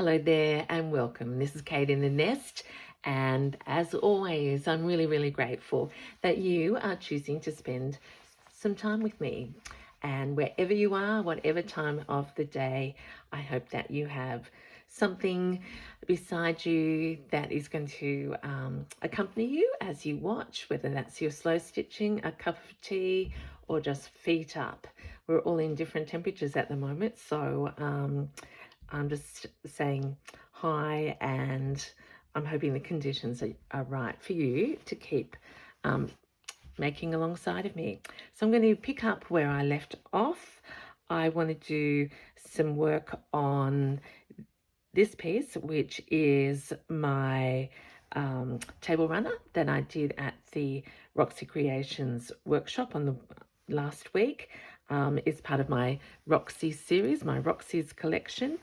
Hello there and welcome. This is Kate in the Nest, and as always, I'm really grateful that you are choosing to spend some time with me. And wherever you are, whatever time of the day, I hope that you have something beside you that is going to accompany you as you watch, whether that's your slow stitching, a cup of tea, or just feet up. We're all in different temperatures at the moment, so I'm just saying hi, and I'm hoping the conditions are right for you to keep making alongside of me. So I'm going to pick up where I left off. I want to do some work on this piece, which is my table runner that I did at the Roxy Creations workshop on the last week. It's part of my Roxy series, my Roxy's collection.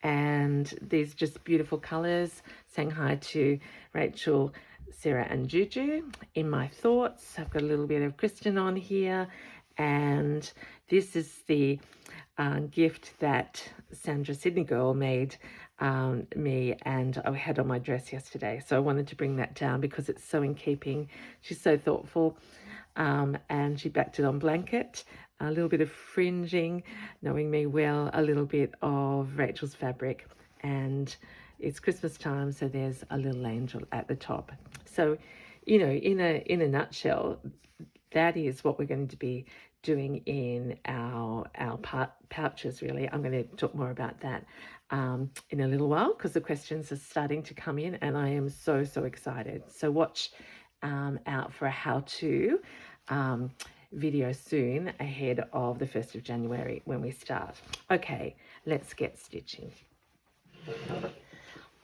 And these just beautiful colours. Saying hi to Rachel, Sarah and Juju in my thoughts. I've got a little bit of Kristen on here, and this is the gift that Sandra Sydney Girl made me, and I had on my dress yesterday. So I wanted to bring that down because it's so in keeping. She's so thoughtful, and she backed it on blanket. A little bit of fringing, knowing me well, a little bit of Rachel's fabric, and it's Christmas time, so there's a little angel at the top. So, you know, in a nutshell, that is what we're going to be doing in our pouches, really. I'm going to talk more about that in a little while because the questions are starting to come in, and I am so excited. So watch out for a how-to video soon ahead of the 1st of January when we start. Okay, let's get stitching.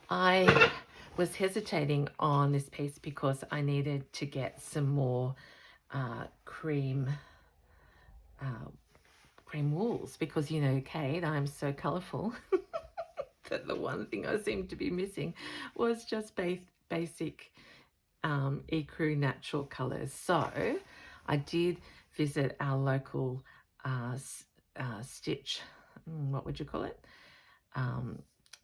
I was hesitating on this piece because I needed to get some more cream wools, because you know, Kate, I'm so colourful that the one thing I seemed to be missing was just basic ecru natural colours. So I did visit our local stitch, what would you call it,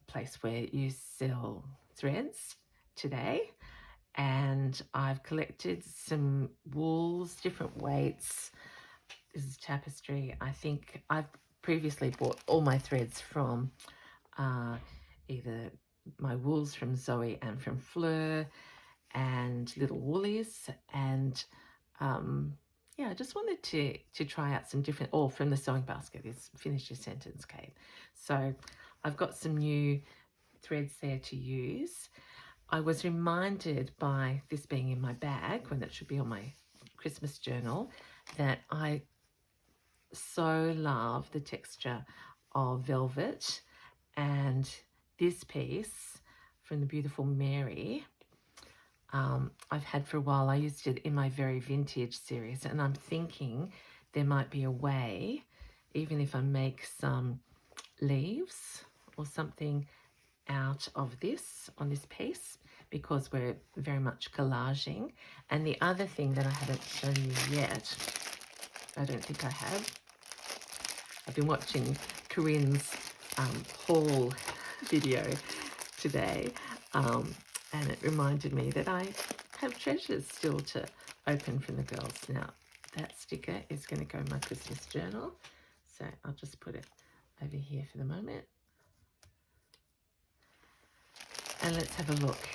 place where you sell threads today, and I've collected some wools, different weights. This is tapestry. I think I've previously bought all my threads from either my wools from Zoe and from Fleur and Little Woolies, and yeah, I just wanted to try out some different, or from the sewing basket. Is finish your sentence, Kate. So I've got some new threads there to use. I was reminded by this being in my bag when it should be on my Christmas journal that I so love the texture of velvet, and this piece from the beautiful Mary I've had for a while. I used it in my Very Vintage series, and I'm thinking there might be a way, even if I make some leaves or something out of this on this piece, because we're very much collaging. And the other thing that I haven't shown you yet, I don't think I have, I've been watching Corinne's haul video today, and it reminded me that I have treasures still to open from the girls. Now, that sticker is going to go in my Christmas journal, so I'll just put it over here for the moment. And let's have a look.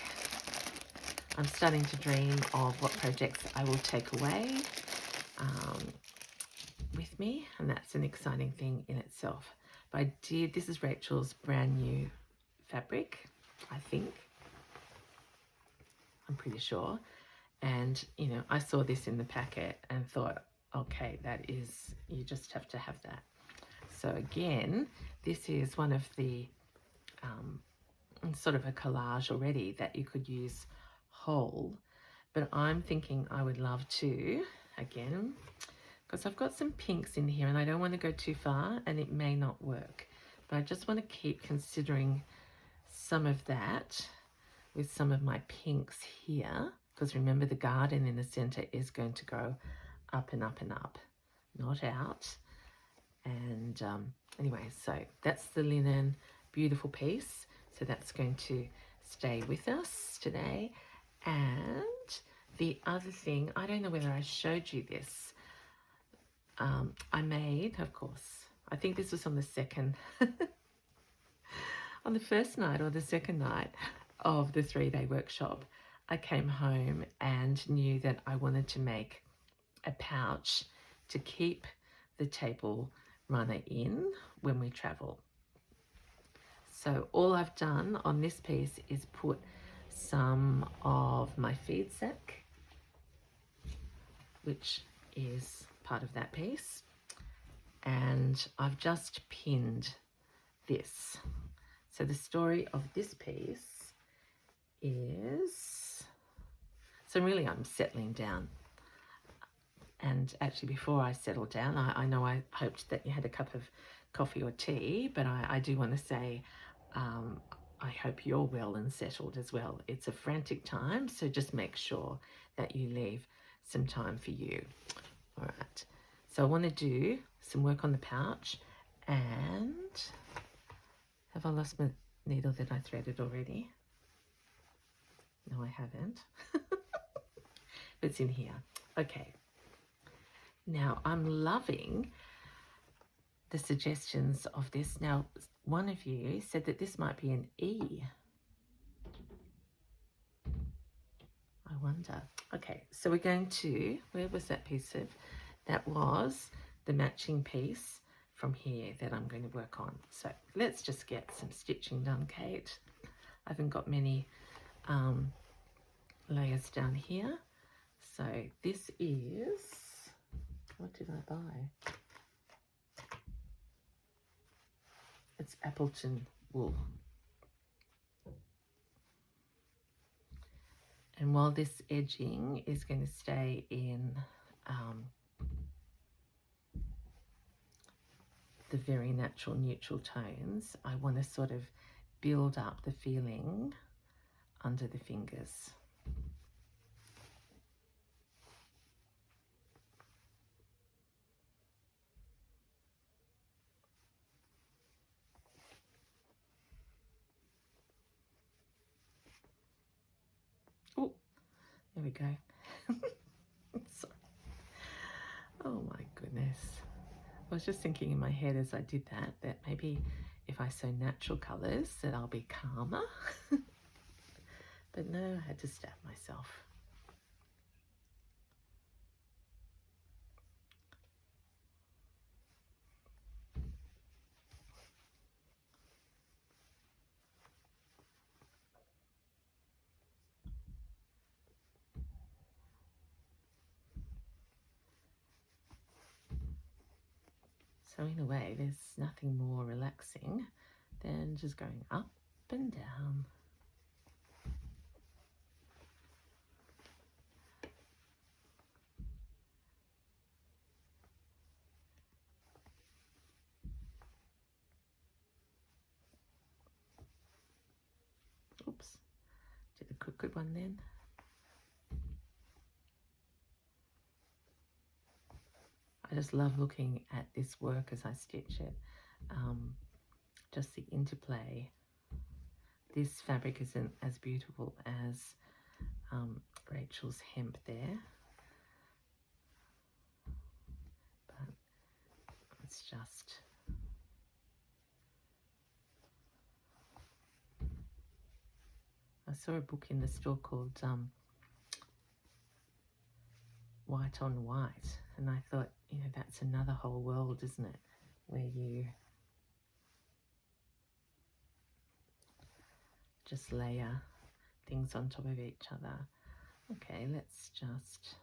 I'm starting to dream of what projects I will take away with me, and that's an exciting thing in itself. But this is Rachel's brand new fabric, I think. I'm pretty sure. And, you know, I saw this in the packet and thought, okay, that is, you just have to have that. So again, this is one of the sort of a collage already that you could use whole, but I'm thinking I would love to, again, because I've got some pinks in here and I don't want to go too far and it may not work, but I just want to keep considering some of that with some of my pinks here, because remember the garden in the center is going to go up and up and up, not out. And anyway, so that's the linen, beautiful piece. So that's going to stay with us today. And the other thing, I don't know whether I showed you this. I made, of course, I think this was on the second, on the first night or the second night of the 3-day workshop. I came home and knew that I wanted to make a pouch to keep the table runner in when we travel. So all I've done on this piece is put some of my feed sack, which is part of that piece, and I've just pinned this. So the story of this piece is, so really I'm settling down. And actually before I settle down, I know I hoped that you had a cup of coffee or tea, but I do want to say I hope you're well and settled as well. It's a frantic time, so just make sure that you leave some time for you. All right, so I want to do some work on the pouch. And have I lost my needle that I threaded already? No, I haven't. It's in here. Okay. Now, I'm loving the suggestions of this. Now, one of you said that this might be an E. I wonder. Okay, so we're going to, where was that piece of? That was the matching piece from here that I'm going to work on. So let's just get some stitching done, Kate. I haven't got many layers down here. So this is, what did I buy? It's Appleton wool. And while this edging is going to stay in the very natural neutral tones, I want to sort of build up the feeling under the fingers. Oh, there we go. Sorry. Oh my goodness. I was just thinking in my head as I did that maybe if I sew natural colours that I'll be calmer. But no, I had to stab myself. So in a way, there's nothing more relaxing than just going up and down. Oops, did a crooked one then. I just love looking at this work as I stitch it. Just the interplay. This fabric isn't as beautiful as Rachel's hemp there, but it's just I saw a book in the store called White on White, and I thought, you know, that's another whole world, isn't it, where you just layer things on top of each other. Okay, let's just,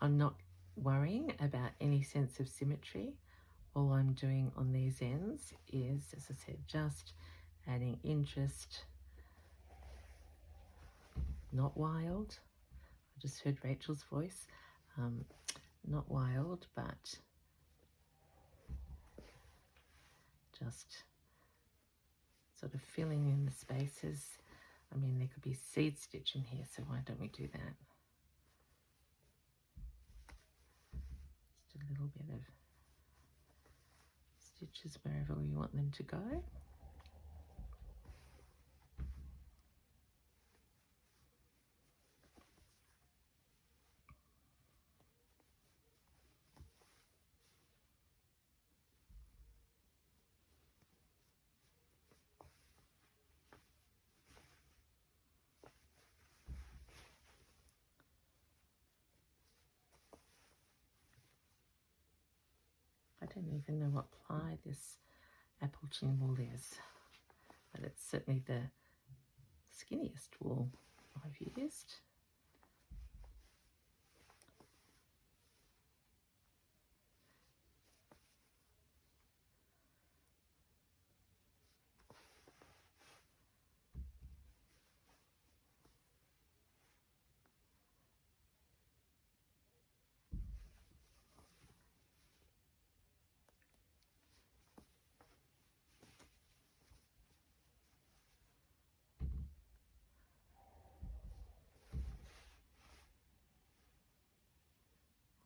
I'm not worrying about any sense of symmetry. All I'm doing on these ends is, as I said, just adding interest. Not wild. I just heard Rachel's voice. Not wild, but just sort of filling in the spaces. I mean, there could be seed stitch in here, so why don't we do that? Just a little bit of stitches wherever we want them to go. don't even know what ply this apple chin wool is, but it's certainly the skinniest wool I've used.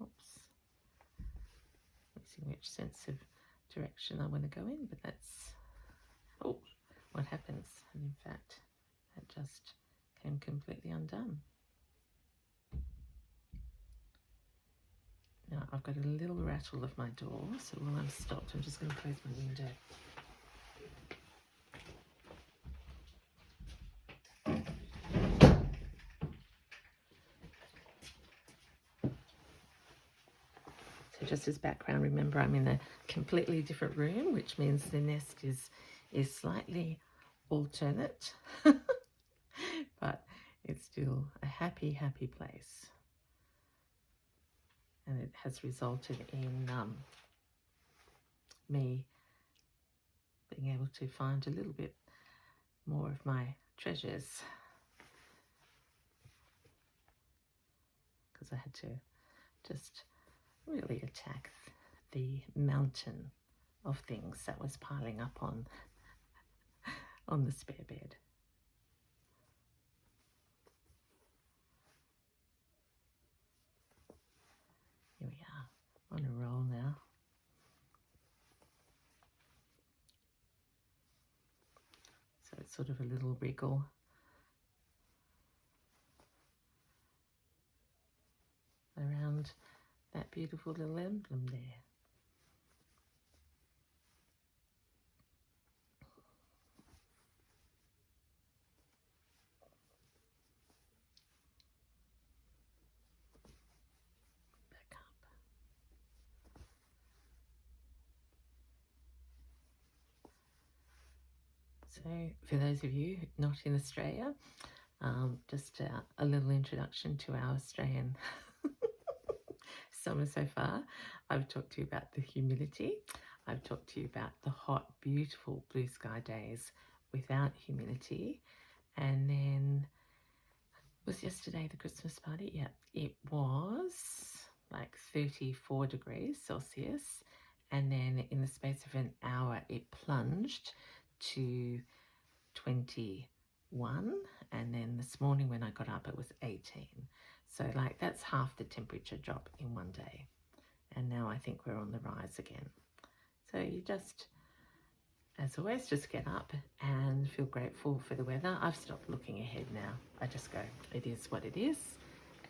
Oops, mixing which sense of direction I want to go in, but that's, oh, what happens. And in fact, that just came completely undone. Now I've got a little rattle of my door, so while I'm stopped, I'm just going to close my window. So just as background, remember I'm in a completely different room, which means the nest is slightly alternate, but it's still a happy, happy place. And it has resulted in me being able to find a little bit more of my treasures, because I had to just really attack the mountain of things that was piling up on the spare bed. Here we are, on a roll now. So it's sort of a little wriggle around that beautiful little emblem there. Back up. So for those of you not in Australia, just a little introduction to our Australian summer so far. I've talked to you about the humidity. I've talked to you about the hot, beautiful blue sky days without humidity. And then, was yesterday the Christmas party? Yeah, it was like 34 degrees Celsius. And then in the space of an hour, it plunged to 21. And then this morning when I got up, it was 18. So like that's half the temperature drop in one day. And now I think we're on the rise again. So you just, as always, just get up and feel grateful for the weather. I've stopped looking ahead now. I just go, it is what it is.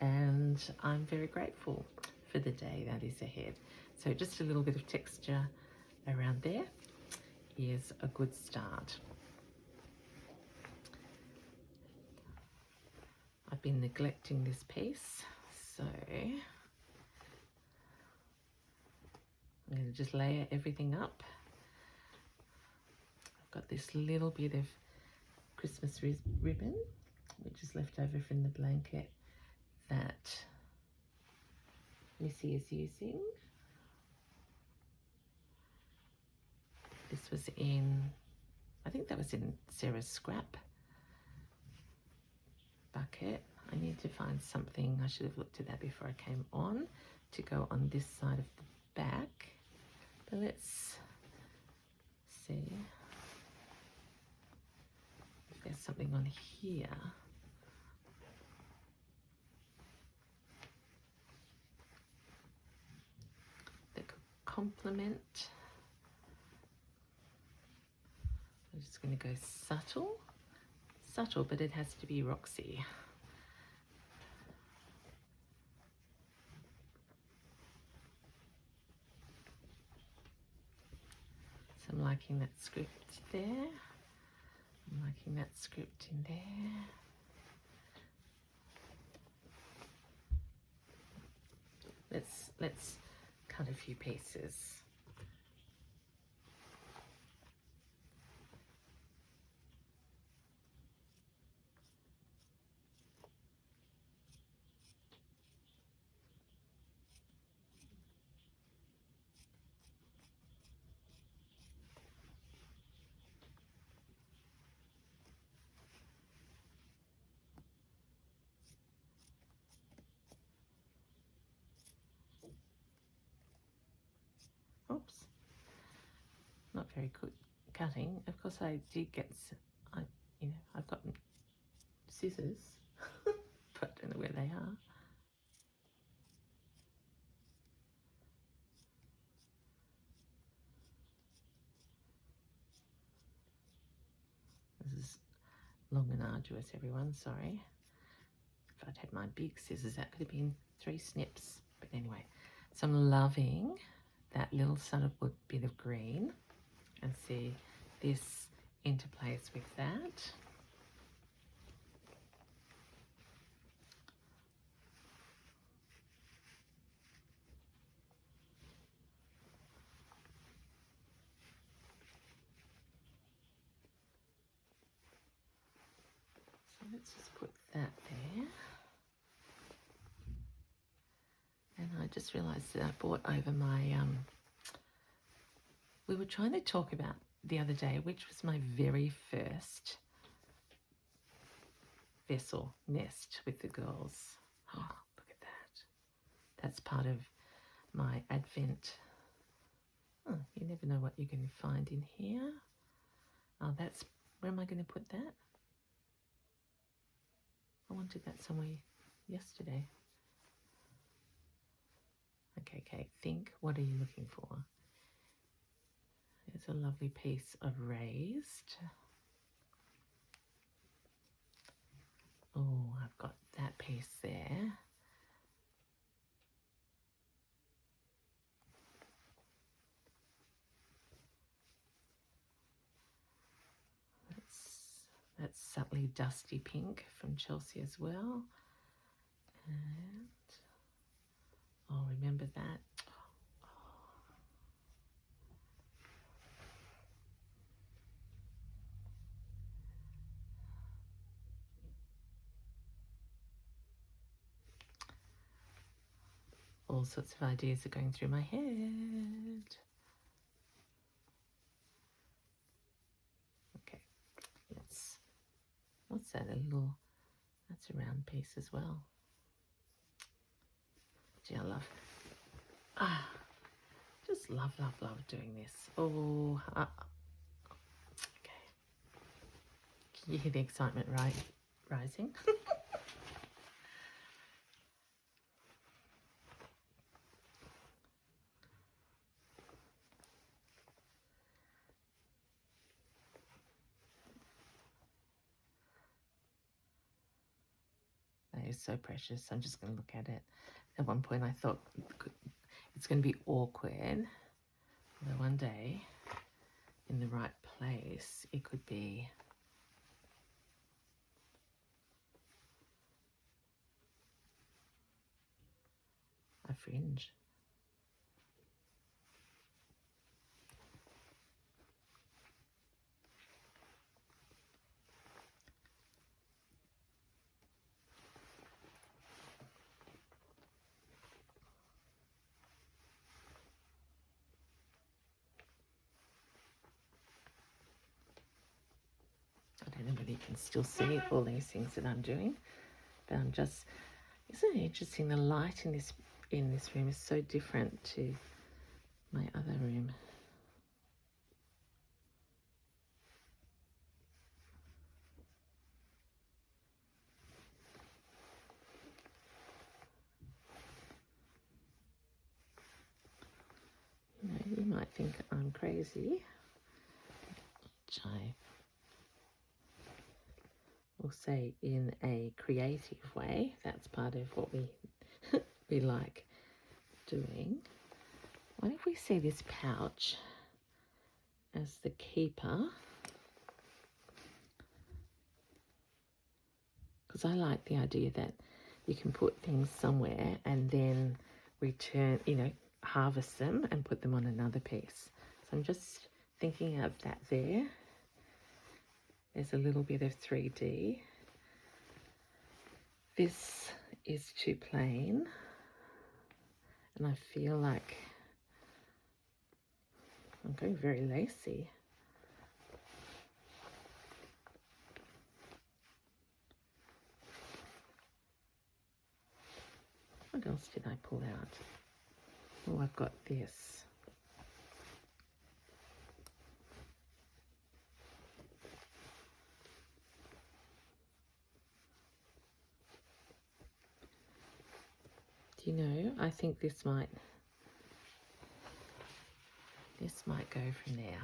And I'm very grateful for the day that is ahead. So just a little bit of texture around there is a good start. I've been neglecting this piece, so I'm going to just layer everything up. I've got this little bit of Christmas ribbon, which is left over from the blanket that Missy is using. This was in, I think that was in Sarah's scrap bucket. I need to find something, I should have looked at that before I came on, to go on this side of the back. But let's see if there's something on here. That could complement. I'm just going to go subtle, but it has to be Roxy. So I'm liking that script there. I'm liking that script in there. Let's cut a few pieces very good cutting. Of course, I did get, I've got scissors, but I don't know where they are. This is long and arduous, everyone, sorry. If I'd had my big scissors, that could have been 3 snips. But anyway, so I'm loving that little sort of bit of green, and see this interplays with that. So let's just put that there. And I just realised that I brought over my, we were trying to talk about the other day, which was my very first vessel nest with the girls. Oh, look at that. That's part of my Advent. Oh, you never know what you're going to find in here. Oh, that's, where am I going to put that? I wanted that somewhere yesterday. Okay, Kate, think, what are you looking for? There's a lovely piece of raised. Oh, I've got that piece there. That's subtly dusty pink from Chelsea as well. And, oh, remember that? All sorts of ideas are going through my head. Okay, what's that, that's a round piece as well. Gee, I just love doing this. Oh, okay. Can you hear the excitement rising? That is so precious. I'm just going to look at it. At one point I thought it's going to be awkward, although one day in the right place it could be a fringe. I don't know whether you can still see all these things that I'm doing, but I'm just, isn't it interesting, the light in this room is so different to my other room. You know, you might think I'm crazy, which I will say in a creative way. That's part of what we we like doing. What if we see this pouch as the keeper? Because I like the idea that you can put things somewhere and then return, harvest them and put them on another piece. So I'm just thinking of that there. There's a little bit of 3D. This is too plain, and I feel like I'm going very lacy. What else did I pull out? Oh, I've got this. you know, I think this might go from there.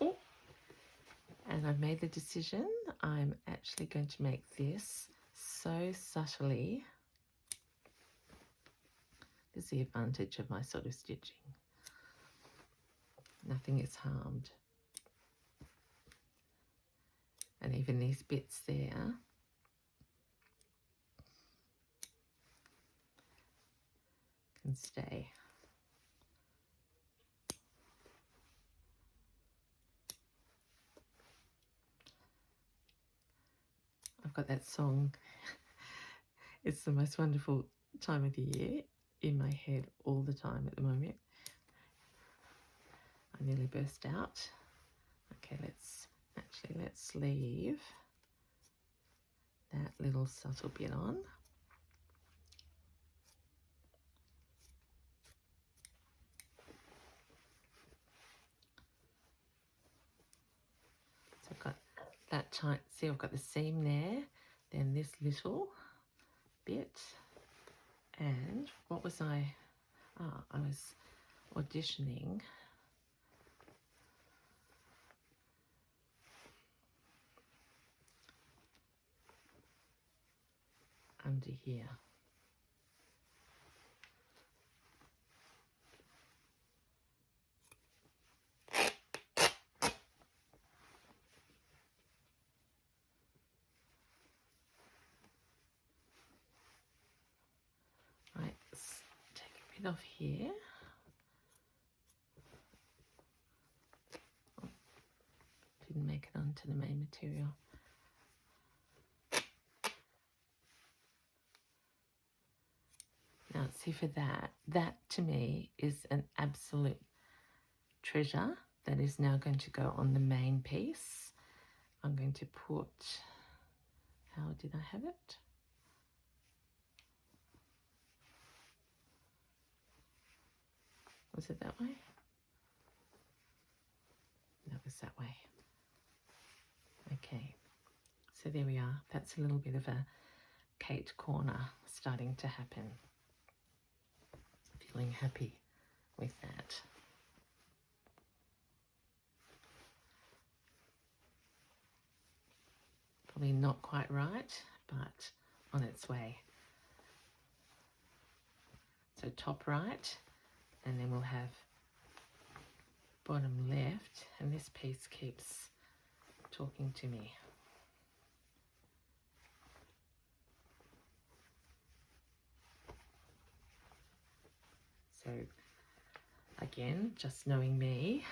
Oh. And I've made the decision. I'm actually going to make this so subtly. This is the advantage of my sort of stitching. Nothing is harmed. And even these bits there can stay. I've got that song, It's the Most Wonderful Time of the Year, in my head all the time at the moment. I nearly burst out. Okay, let's leave that little subtle bit on. So I've got that tight, see I've got the seam there, then this little bit, and what was I was auditioning under here. Right, let's take a bit off here. Oh, didn't make it onto the main material. Now, see, for that to me is an absolute treasure that is now going to go on the main piece. I'm going to put, how did I have it? Was it that way? That was that way. Okay, so there we are. That's a little bit of a Kate corner starting to happen. Feeling happy with that. Probably not quite right, but on its way. So top right, and then we'll have bottom left, and this piece keeps talking to me. So again, just knowing me,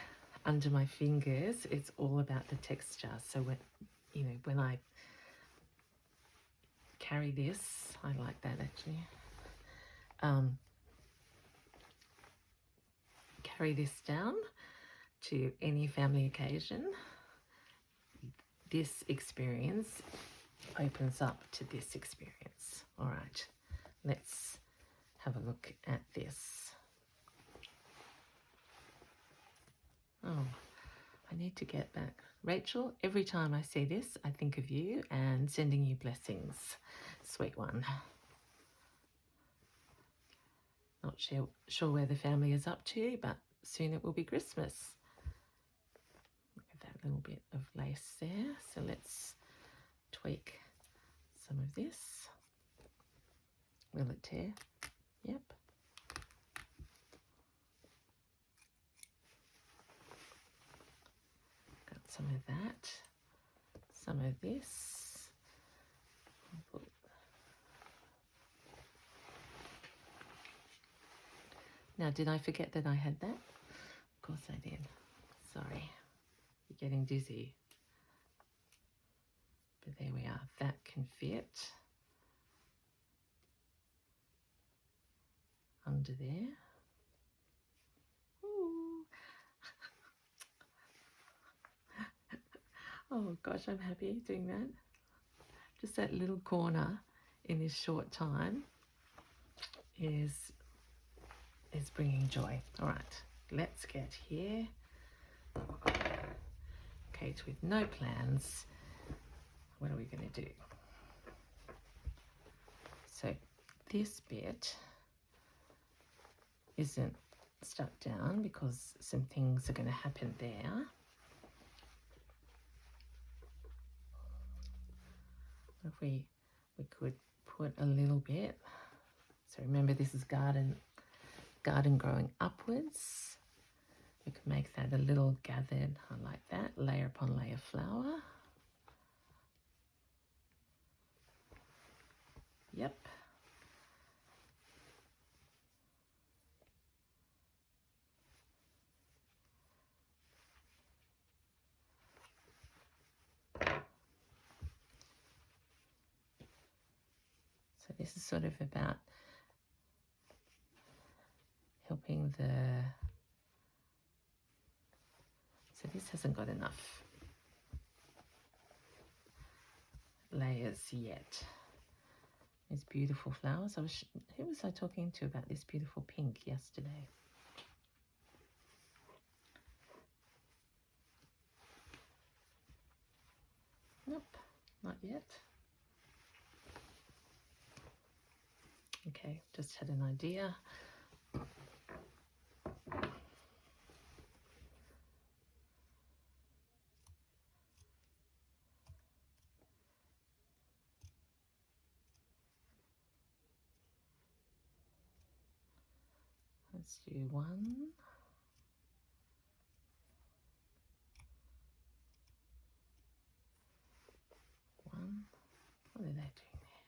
under my fingers, it's all about the texture. So when I carry this, I like that actually. Carry this down to any family occasion. This experience opens up to this experience. All right, let's have a look at this. Oh, I need to get back. Rachel, every time I see this, I think of you and sending you blessings. Sweet one. Not sure where the family is up to, but soon it will be Christmas. Look at that little bit of lace there. So let's tweak some of this. Will it tear? Yep. Got some of that, some of this. Now, did I forget that I had that? Of course I did. Sorry. You're getting dizzy. But there we are. That can fit under there. Ooh. Oh gosh, I'm happy doing that. Just that little corner in this short time is bringing joy. All right, let's get here. Kate with no plans. What are we going to do? So this bit isn't stuck down because some things are going to happen there. If we could put a little bit, so remember this is garden growing upwards. We can make that a little gathered, like that, layer upon layer flower. Yep. So this is sort of about helping so this hasn't got enough layers yet. These beautiful flowers. Who was I talking to about this beautiful pink yesterday? Nope, not yet. Okay, just had an idea. Let's do one. What are they doing there?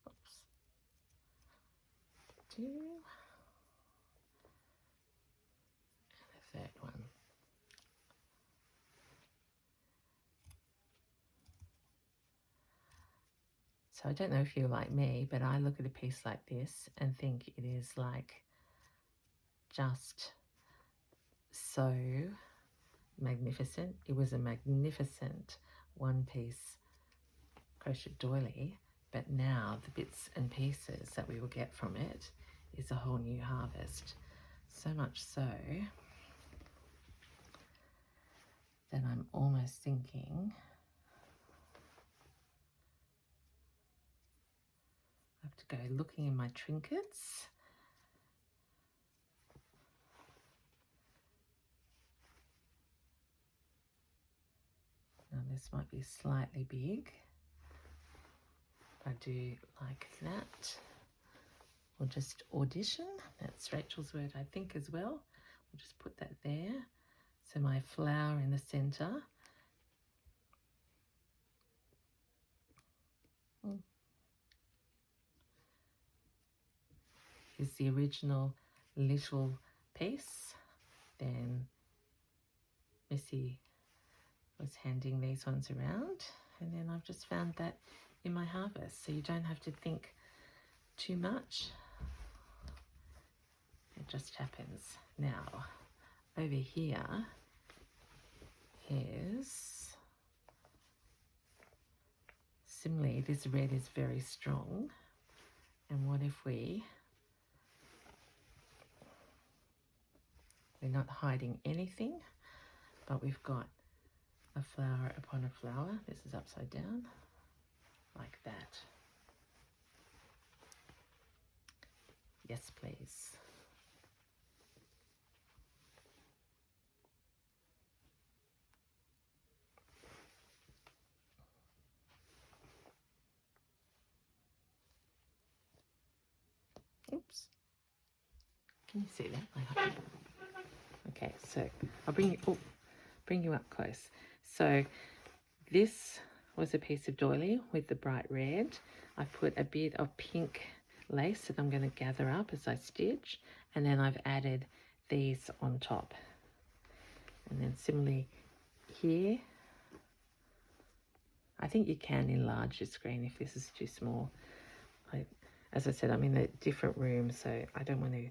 Oops. Two. And a third one. So I don't know if you're like me, but I look at a piece like this and think it is like just so magnificent. It was a magnificent one-piece crochet doily, but now the bits and pieces that we will get from it is a whole new harvest. So much so that I'm almost thinking I have to go looking in my trinkets. Now this might be slightly big. I do like that. We'll just audition. That's Rachel's word, I think, as well. We'll just put that there. So my flower in the center. Is the original little piece. Then Missy was handing these ones around, and then I've just found that in my harvest. So you don't have to think too much. It just happens. Now, over here is, similarly, this red is very strong. And what if we're not hiding anything, but we've got a flower upon a flower. This is upside down, like that. Yes, please. Oops. Can you see that? I hope. Okay, so I'll bring you up close. So this was a piece of doily with the bright red. I put a bit of pink lace that I'm going to gather up as I stitch, and then I've added these on top. And then similarly here, I think you can enlarge your screen if this is too small. As I said, I'm in a different room, so I don't want to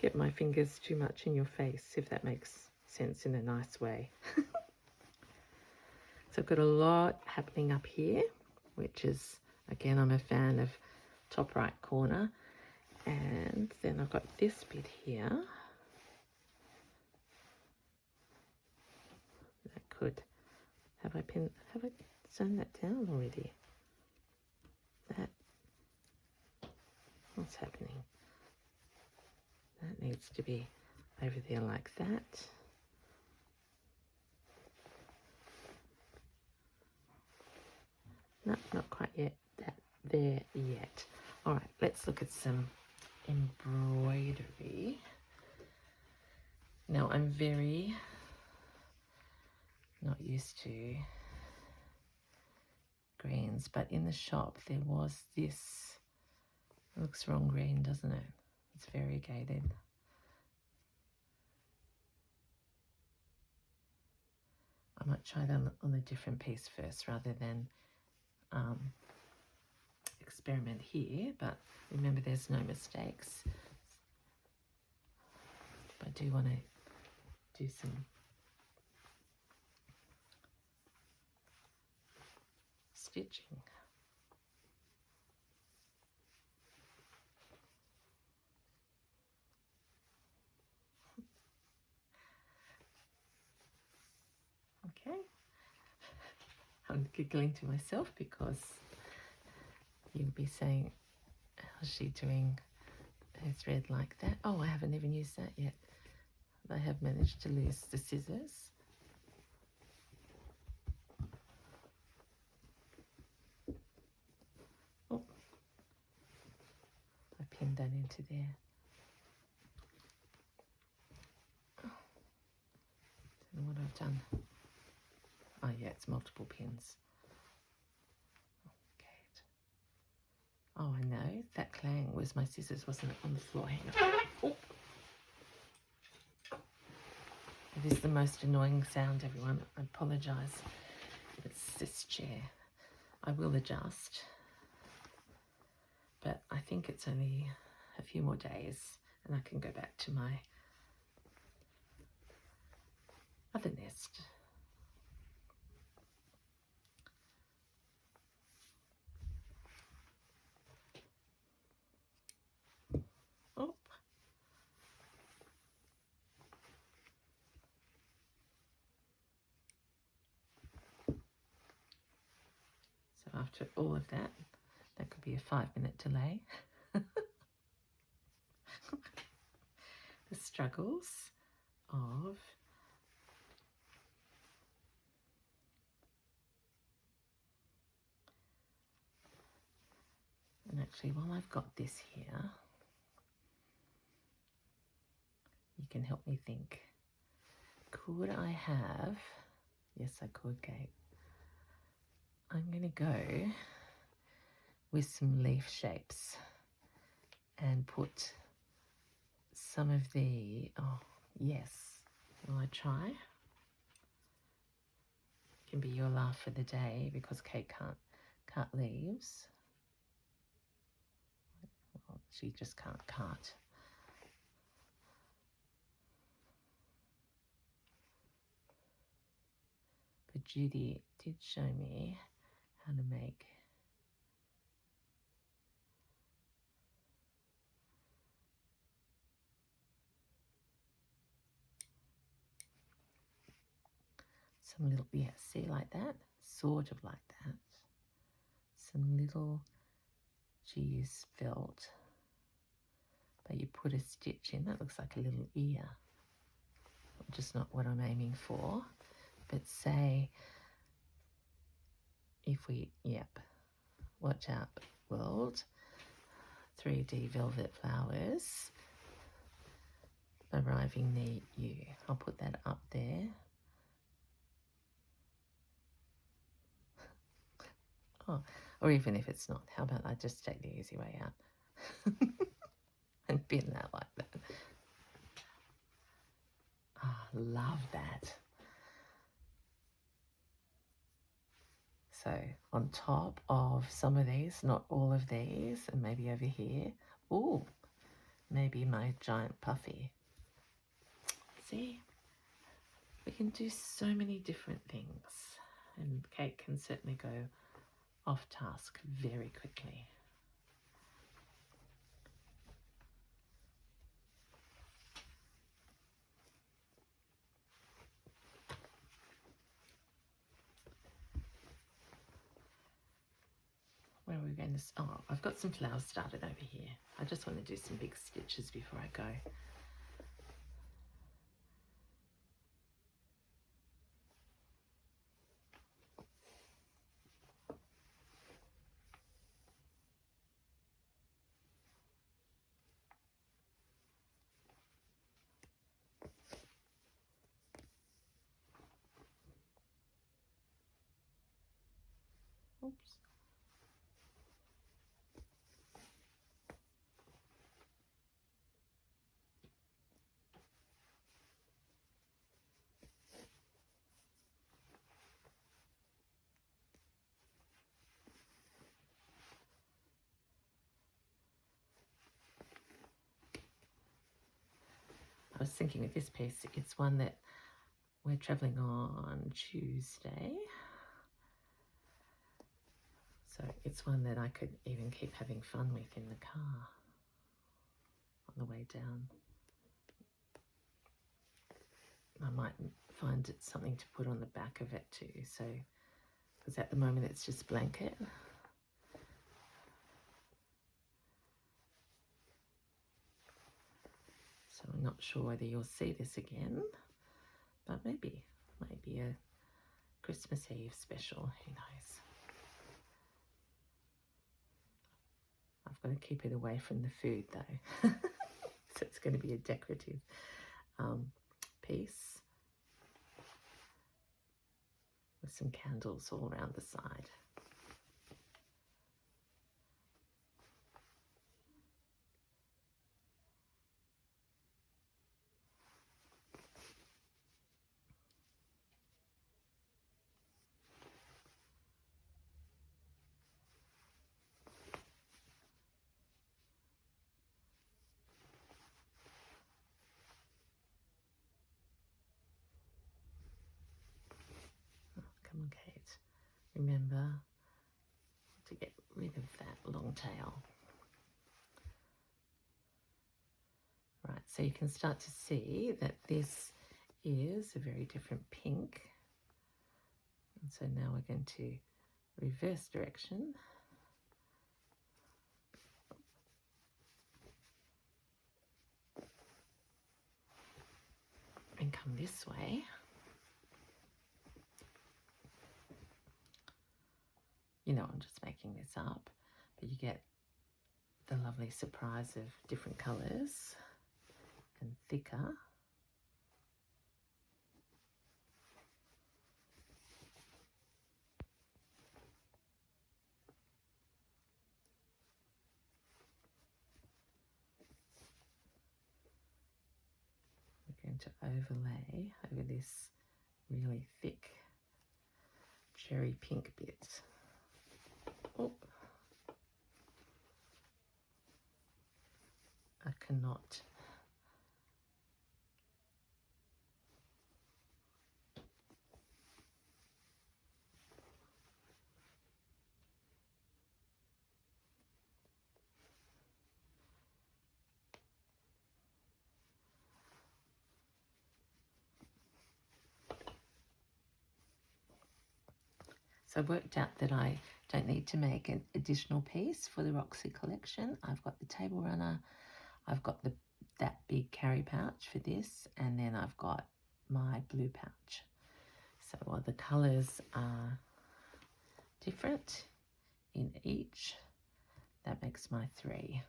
get my fingers too much in your face, if that makes sense in a nice way. So I've got a lot happening up here, which is, again, I'm a fan of top right corner. And then I've got this bit here. That could, have I sewn that down already? That, what's happening? That needs to be over there like that. No, not quite yet. That there yet. All right, let's look at some embroidery. Now, I'm very not used to greens, but in the shop there was this. It looks wrong green, doesn't it? It's variegated. I might try that on a different piece first rather than experiment here, but remember there's no mistakes. But I do want to do some stitching. Okay, I'm giggling to myself because you'll be saying, how's she doing her thread like that? Oh, I haven't even used that yet. I have managed to lose the scissors. Oh, I pinned that into there. Oh, don't know what I've done. Oh yeah, it's multiple pins. Okay. Oh, I know. That clang was my scissors, wasn't it, on the floor? Hang on. Oh. It is the most annoying sound, everyone. I apologise. It's this chair. I will adjust. But I think it's only a few more days and I can go back to my other nest. Oh. So after all of that, that could be a 5-minute delay. The struggles of and actually while I've got this here, you can help me think. Could I have, yes I could, Kate. I'm going to go with some leaf shapes and put some of the, oh yes, will I try? Can be your laugh for the day because Kate can't cut leaves. Well, she just can't cut. But Judy did show me how to make some little, yeah, see like that? Sort of like that. Some little gears felt, but you put a stitch in. That looks like a little ear. Just not what I'm aiming for. But say, if we, yep, watch out, world. 3D velvet flowers arriving near you. I'll put that up there. Oh, or even if it's not, how about I just take the easy way out and pin that like that. Oh, love that. So on top of some of these, not all of these, and maybe over here, oh, maybe my giant puffy. See, we can do so many different things, and Kate can certainly go off task very quickly. going to, oh, I've got some flowers started over here. I just want to do some big stitches before I go. Oops. I was thinking with this piece, it's one that we're travelling on Tuesday. So it's one that I could even keep having fun with in the car on the way down. I might find it something to put on the back of it too. So, because at the moment it's just blanket. So I'm not sure whether you'll see this again, but maybe a Christmas Eve special, who knows. I've got to keep it away from the food though. So it's going to be a decorative piece with some candles all around the side. Come on, Kate. Remember to get rid of that long tail. Right, so you can start to see that this is a very different pink. And so now we're going to reverse direction. And come this way. You know, I'm just making this up, but you get the lovely surprise of different colours and thicker. We're going to overlay over this really thick cherry pink bit. Oh, I cannot. So I worked out that I don't need to make an additional piece for the Roxy collection. I've got the table runner, I've got that big carry pouch for this, and then I've got my blue pouch. So while the colours are different in each, that makes my 3.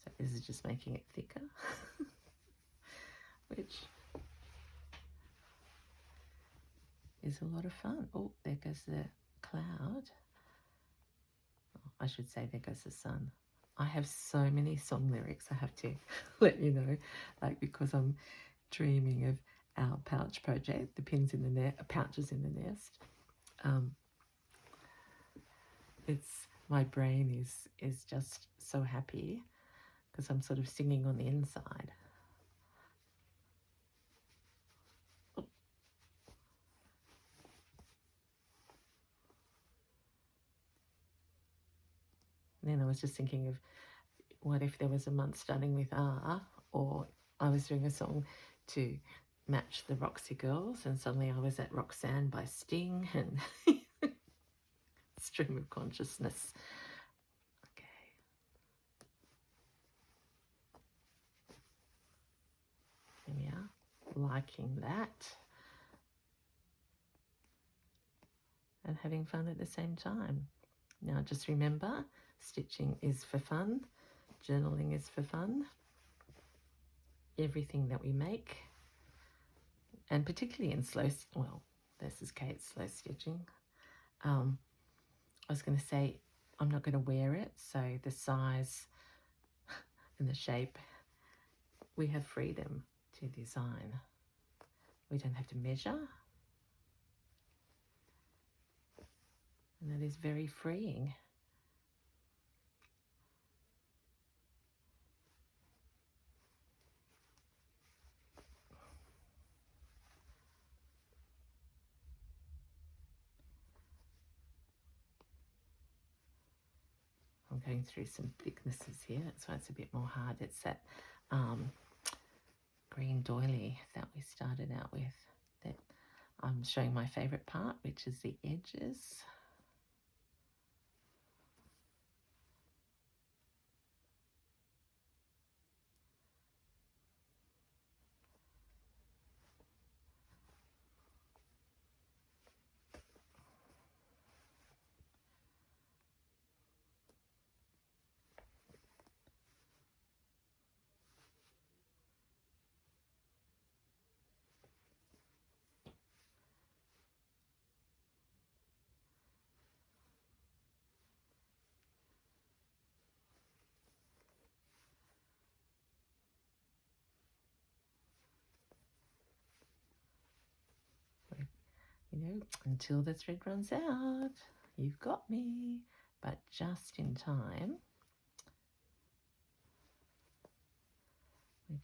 So this is just making it thicker, which is a lot of fun. Oh, there goes the cloud. Oh, I should say there goes the sun. I have so many song lyrics I have to let you know, like because I'm dreaming of our pouch project, the pins in the net, pouches in the nest. It's my brain is just so happy because I'm sort of singing on the inside. And then I was just thinking of, what if there was a month starting with R, or I was doing a song to match the Roxy girls and suddenly I was at Roxanne by Sting and stream of consciousness. Okay. There we are. Liking that. And having fun at the same time. Now just remember, stitching is for fun, journaling is for fun. Everything that we make, and particularly in this is Kate's slow stitching. I was going to say I'm not going to wear it, so the size and the shape, we have freedom to design. We don't have to measure, and that is very freeing. I'm going through some thicknesses here, that's why it's a bit more hard. It's that green doily that we started out with that I'm showing my favourite part, which is the edges. Until the thread runs out, you've got me, but just in time.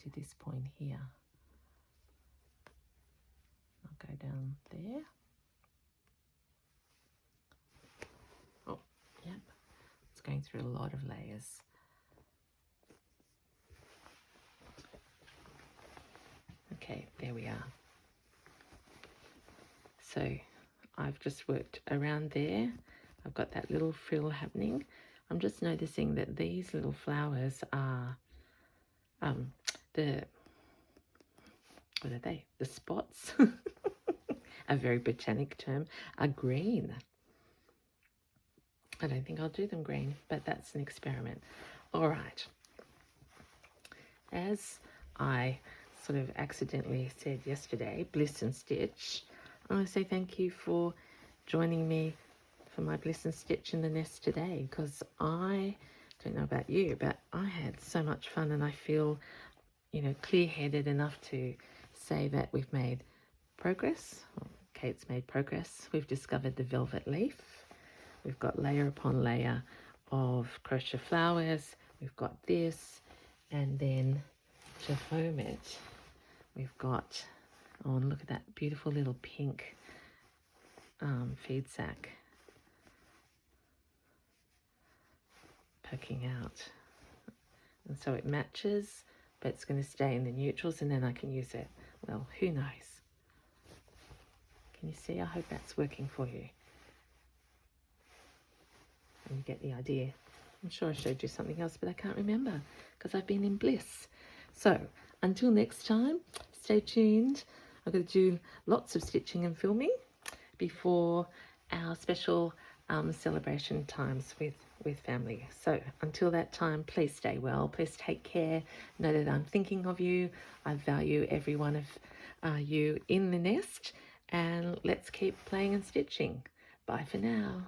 To this point here. I'll go down there. Oh, yep. It's going through a lot of layers. Okay, there we are. So I've just worked around there. I've got that little frill happening. I'm just noticing that these little flowers are what are they? The spots, a very botanic term, are green. I don't think I'll do them green, but that's an experiment. All right. As I sort of accidentally said yesterday, Bliss and Stitch, I want to say thank you for joining me for my Bliss and Stitch in the nest today, because I don't know about you, but I had so much fun, and I feel, clear-headed enough to say that we've made progress. Well, Kate's made progress. We've discovered the velvet leaf. We've got layer upon layer of crochet flowers. We've got this, and then to home it, we've got, oh, and look at that beautiful little pink feed sack poking out. And so it matches, but it's going to stay in the neutrals, and then I can use it. Well, who knows? Can you see? I hope that's working for you. And you get the idea. I'm sure I showed you something else, but I can't remember because I've been in bliss. So until next time, stay tuned. I'm going to do lots of stitching and filming before our special celebration times with family. So until that time, please stay well. Please take care. Know that I'm thinking of you. I value every one of you in the nest. And let's keep playing and stitching. Bye for now.